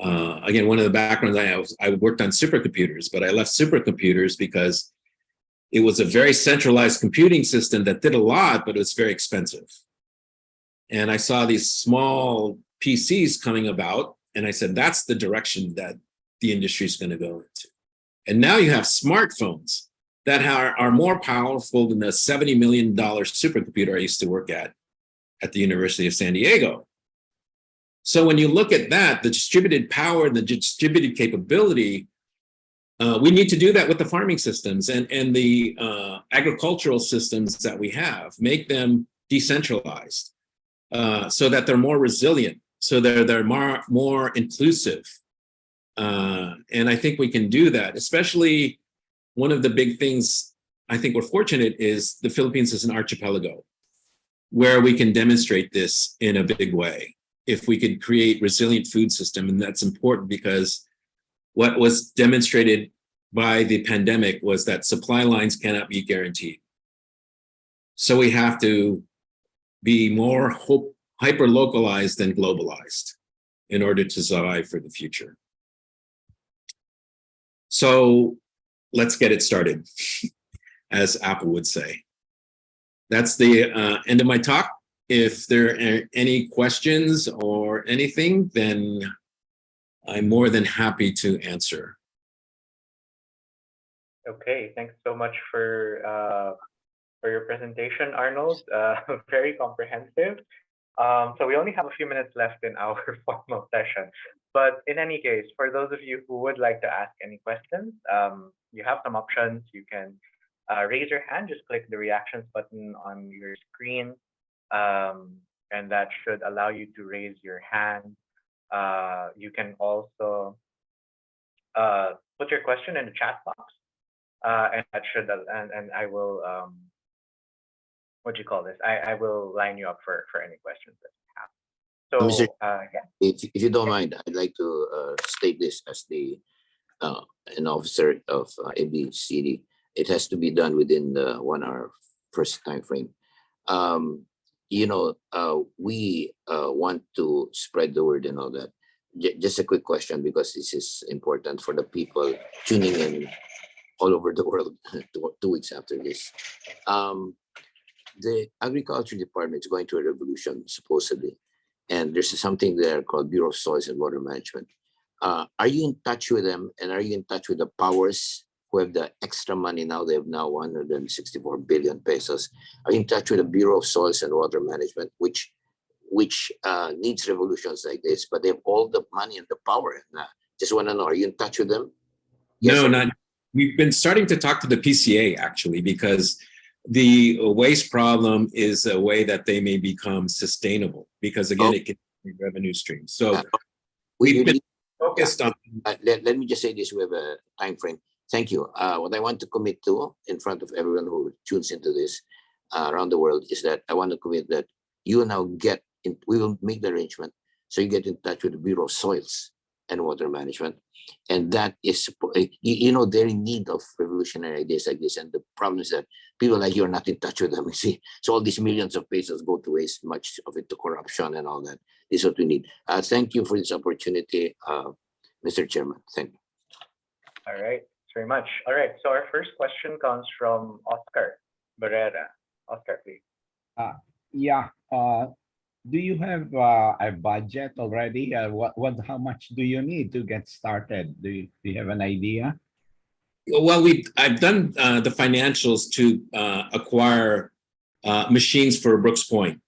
Again, one of the backgrounds I worked on supercomputers, but I left supercomputers because it was a very centralized computing system that did a lot, but it was very expensive. And I saw these small PCs coming about, and I said, that's the direction that the industry is going to go into. And now you have smartphones that are more powerful than the $70 million supercomputer I used to work at the University of San Diego. So when you look at that, the distributed power, the distributed capability, we need to do that with the farming systems and the agricultural systems that we have, make them decentralized so that they're more resilient, so they're more inclusive. And I think we can do that, especially one of the big things I think we're fortunate is the Philippines is an archipelago where we can demonstrate this in a big way. If we could create resilient food system, and that's important because what was demonstrated by the pandemic was that supply lines cannot be guaranteed. So we have to be more hyper-localized than globalized in order to survive for the future. So let's get it started, as Apple would say. That's the end of my talk. If there are any questions or anything, then I'm more than happy to answer. Okay, thanks so much for your presentation, Arnold. Very comprehensive. So we only have a few minutes left in our formal session. But in any case, for those of you who would like to ask any questions, you have some options. You can raise your hand, just click the reactions button on your screen, and that should allow you to raise your hand. You can also put your question in the chat box, and that should, and I will, what do you call this? I will line you up for any questions that you have. So, yeah. If you don't mind, I'd like to state this as an officer of ABCD. It has to be done within the 1 hour first time frame. We want to spread the word and all that. just a quick question, because this is important for the people tuning in all over the world 2 weeks after this. The agriculture department is going through a revolution, supposedly, and there's something there called Bureau of Soils and Water Management. Are you in touch with them, and are you in touch with the powers who have the extra money now? They have now 164 billion pesos. Are you in touch with the Bureau of Soils and Water Management, which needs revolutions like this, but they have all the money and the power? And, just want to know, are you in touch with them? Yes, No, not. We've been starting to talk to the PCA actually, because the waste problem is a way that they may become sustainable, because again, it can be revenue streams. So we've been focused on. Let me just say this: we have a time frame. Thank you. What I want to commit to, in front of everyone who tunes into this around the world, is that I want to commit that you now get in. We will make the arrangement so you get in touch with the Bureau of Soils and Water Management, and that is, you know, they're in need of revolutionary ideas like this. And the problem is that people like you are not in touch with them. You see, so all these millions of pesos go to waste, much of it to corruption and all that. This is what we need. Thank you for this opportunity, Mr. Chairman. Thank you. All right, thanks very much. All right, so our first question comes from Oscar Barrera. Oscar, please. Yeah. Do you have a budget already? How much do you need to get started? Do you have an idea? Well, I've done the financials to acquire machines for Brooks Point.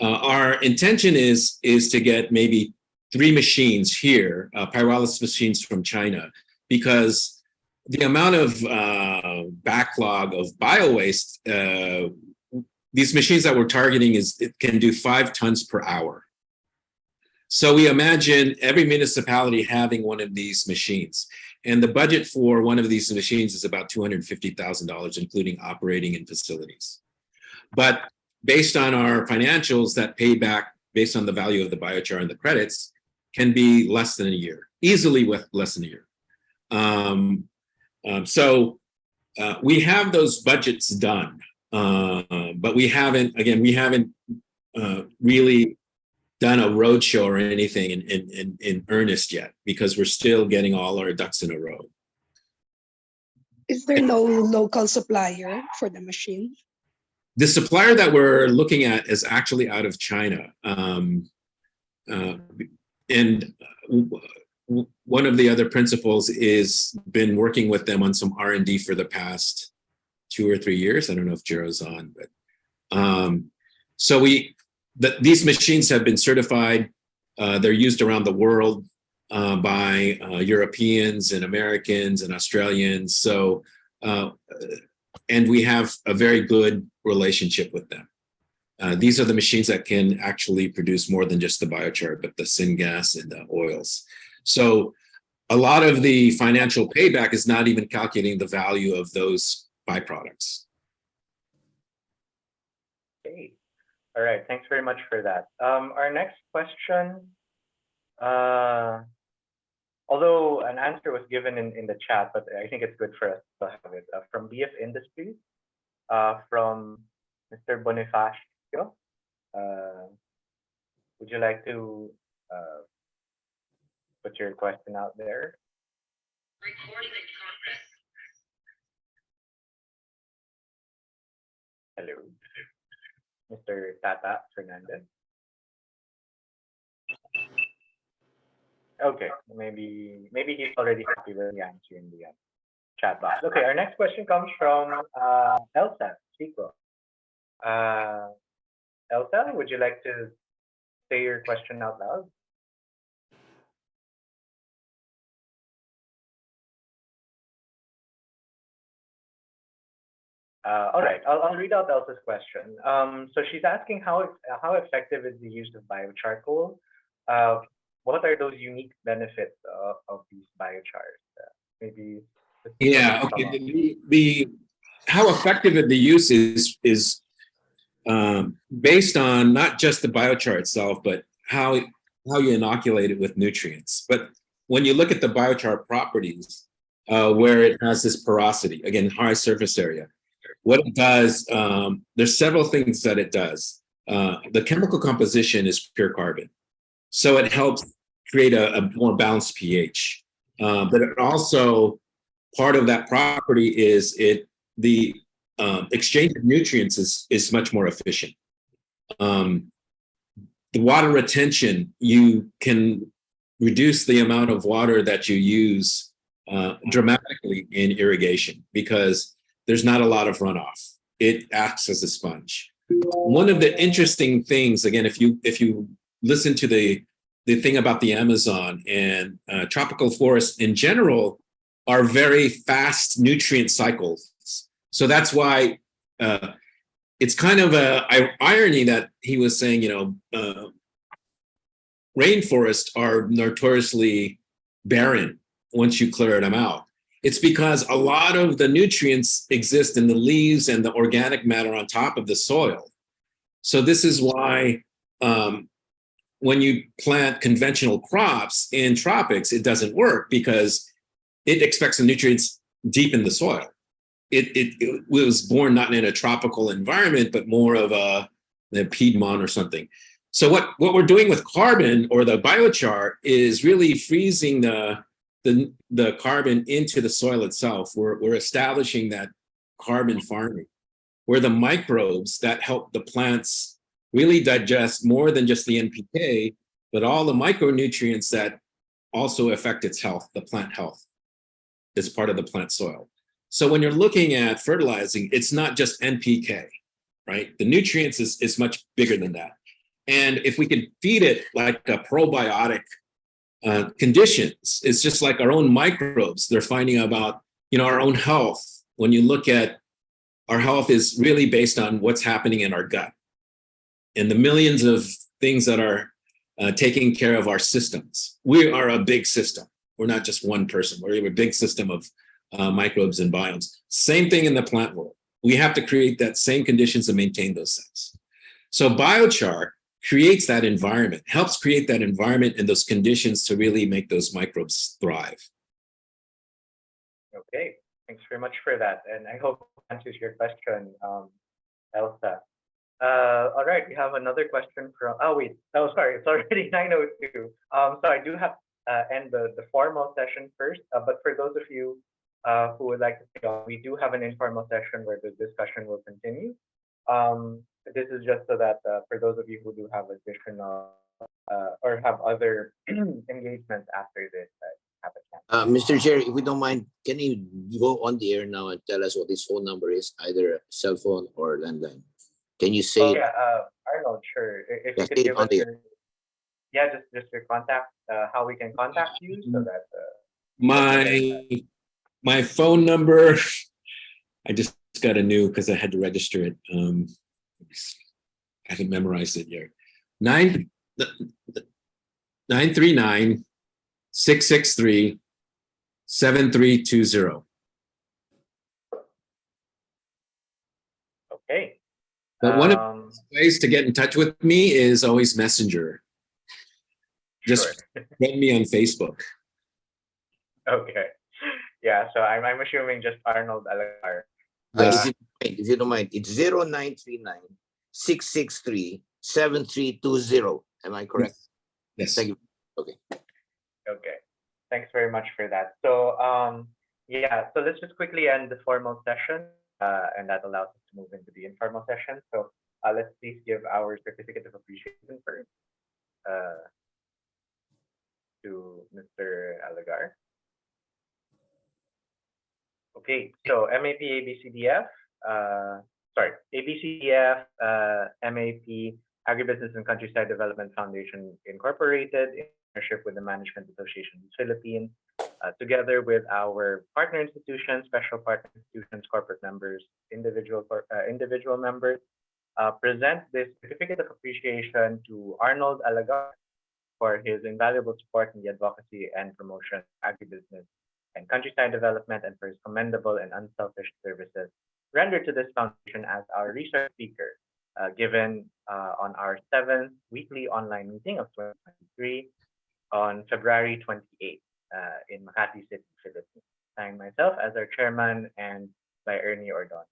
Our intention is to get maybe 3 machines here, pyrolysis machines from China, because the amount of backlog of bio-waste, these machines that we're targeting it can do 5 tons per hour. So we imagine every municipality having one of these machines. And the budget for one of these machines is about $250,000, including operating and facilities. But based on our financials, that payback based on the value of the biochar and the credits can be less than a year, easily with less than a year. So we have those budgets done, but we haven't really done a roadshow or anything in earnest yet, because we're still getting all our ducks in a row. Is there no local supplier for the machine? The supplier that we're looking at is actually out of China. And one of the other principals is been working with them on some R&D for the past 2 or 3 years. I don't know if Jiro's on, but so these machines have been certified. They're used around the world by Europeans and Americans and Australians. So, and we have a very good relationship with them. These are the machines that can actually produce more than just the biochar, but the syngas and the oils. So a lot of the financial payback is not even calculating the value of those byproducts. Okay. All right, thanks very much for that. Our next question, although an answer was given in the chat, but I think it's good for us to have it, from BF Industries, from Mr. Bonifacio. Would you like to put your question out there? Recording in progress. Hello, Mr. Tata Fernandez. Okay, maybe he's already happy with the answer in the chat box. Okay, our next question comes from Elsa Chico. Elsa, would you like to say your question out loud? All right, I'll read out Elsa's question. So she's asking how effective is the use of biocharcoal? What are those unique benefits of these biochars? Maybe. Yeah. Okay. The how effective the use is based on not just the biochar itself, but how you inoculate it with nutrients. But when you look at the biochar properties, where it has this porosity, again, high surface area, what it does, there's several things that it does. The chemical composition is pure carbon. So it helps create a more balanced pH. But it also, part of that property is the exchange of nutrients is much more efficient. The water retention, you can reduce the amount of water that you use dramatically in irrigation because there's not a lot of runoff. It acts as a sponge. One of the interesting things, again, if you listen to the thing about the Amazon and tropical forests in general are very fast nutrient cycles. So that's why it's kind of a irony that he was saying, rainforests are notoriously barren once you clear them out. It's because a lot of the nutrients exist in the leaves and the organic matter on top of the soil. So this is why when you plant conventional crops in tropics, it doesn't work because it expects the nutrients deep in the soil. It was born not in a tropical environment, but more of a Piedmont or something. So what we're doing with carbon or the biochar is really freezing the carbon into the soil itself. We're establishing that carbon farming, where the microbes that help the plants really digest more than just the NPK, but all the micronutrients that also affect its health, the plant health, is part of the plant soil. So when you're looking at fertilizing, it's not just NPK, right? The nutrients is much bigger than that. And if we could feed it like a probiotic conditions, it's just like our own microbes. They're finding about, our own health. When you look at our health is really based on what's happening in our gut and the millions of things that are taking care of our systems. We are a big system. We're not just one person. We're a big system of microbes and biomes. Same thing in the plant world. We have to create that same conditions to maintain those things. So biochar creates that environment, helps create that environment and those conditions to really make those microbes thrive. Okay, thanks very much for that. And I hope it answers your question, Elsa. All right, we have another question from, sorry, it's already 9:02. So I do have end the formal session first, but for those of you who would like to stay on, we do have an informal session where the discussion will continue. This is just so that for those of you who do have additional or have other engagements after this, have a chance. Mr. Chair, if we don't mind, can you go on the air now and tell us what his phone number is, either cell phone or landline? Can you say? Oh, yeah, Arnold, sure. If you could give us just your contact, how we can contact you, so that my phone number, I just got a new because I had to register it. I haven't memorized it yet. 939-663-7320. Okay. But one of the ways to get in touch with me is always Messenger. Just friend me on Facebook. Okay. Yeah, so I'm assuming just Arnold Alagar. If you don't mind, it's 0939-663-7320. Am I correct? Yes. Thank you. Okay. Okay. Thanks very much for that. So so let's just quickly end the formal session, and that allows us to move into the informal session. So let's please give our certificate of appreciation first to Mr. Alagar. Okay, so MAP ABCDF, ABCDF, MAP Agribusiness and Countryside Development Foundation Incorporated, in partnership with the Management Association of the Philippines, together with our partner institutions, special partner institutions, corporate members, individual members, present this certificate of appreciation to Arnold Alagar for his invaluable support in the advocacy and promotion of agribusiness and countryside development, and for his commendable and unselfish services rendered to this foundation as our research speaker, given on our 7th weekly online meeting of 2023 on February 28th in Makati City, Philippines. Signed myself as our chairman and by Ernie Ordonez.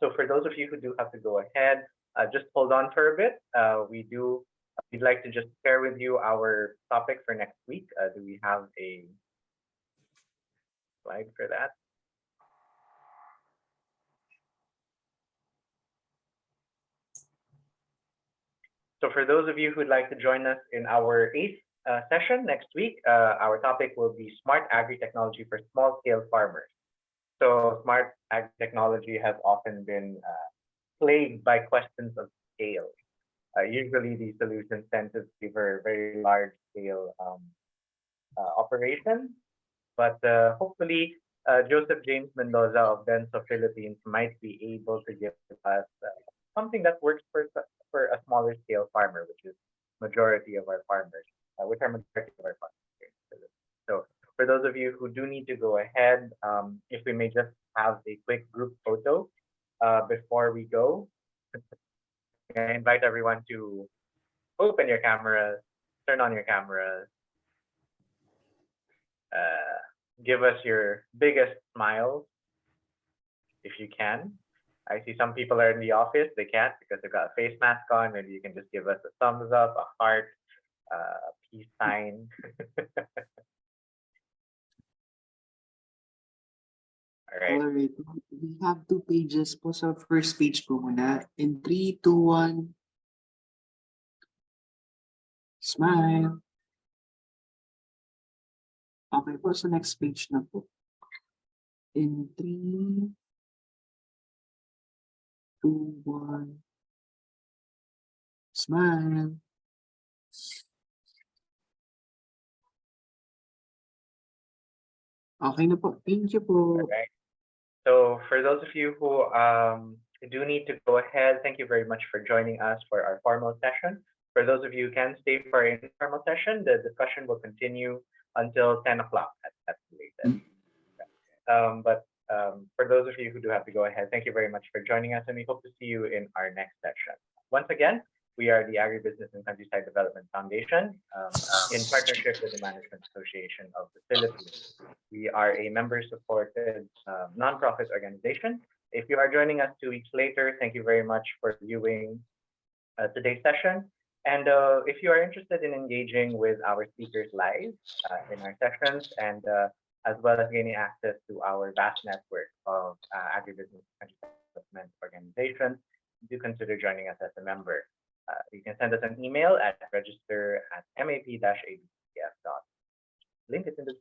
So for those of you who do have to go ahead, just hold on for a bit. We do We'd like to just share with you our topic for next week. Do we have a slide for that? So for those of you who'd like to join us in our 8th session next week, our topic will be smart agri-technology for small-scale farmers. So smart agri-technology has often been plagued by questions of scale. Usually these solutions tend to favor very large-scale operations, but hopefully Joseph James Mendoza of Denso Philippines might be able to give us something that works for a smaller scale farmer, which is majority of our farmers, which are majority of our farmers. So for those of you who do need to go ahead, if we may just have a quick group photo before we go. I invite everyone to open your cameras, turn on your cameras, give us your biggest smiles if you can. I see some people are in the office, they can't because they've got a face mask on. Maybe you can just give us a thumbs up, a heart, peace sign. All right. Alright, we have 2 pages po sa first page po muna. In 3, 2, 1. Smile. Okay po, sa next page na po. In 3, 2, 1. Smile. Okay na po. Thank you po. All right. So for those of you who do need to go ahead, thank you very much for joining us for our formal session. For those of you who can stay for our informal session, the discussion will continue until 10 o'clock at the latest. For those of you who do have to go ahead, thank you very much for joining us, and we hope to see you in our next session. Once again, we are the Agribusiness and Countryside Development Foundation in partnership with the Management Association of the Philippines. We are a member-supported nonprofit organization. If you are joining us 2 weeks later, thank you very much for viewing today's session. And if you are interested in engaging with our speakers live in our sessions, and as well as gaining access to our vast network of agribusiness and development organizations, do consider joining us as a member. You can send us an email at register@map-abcf. Link is in the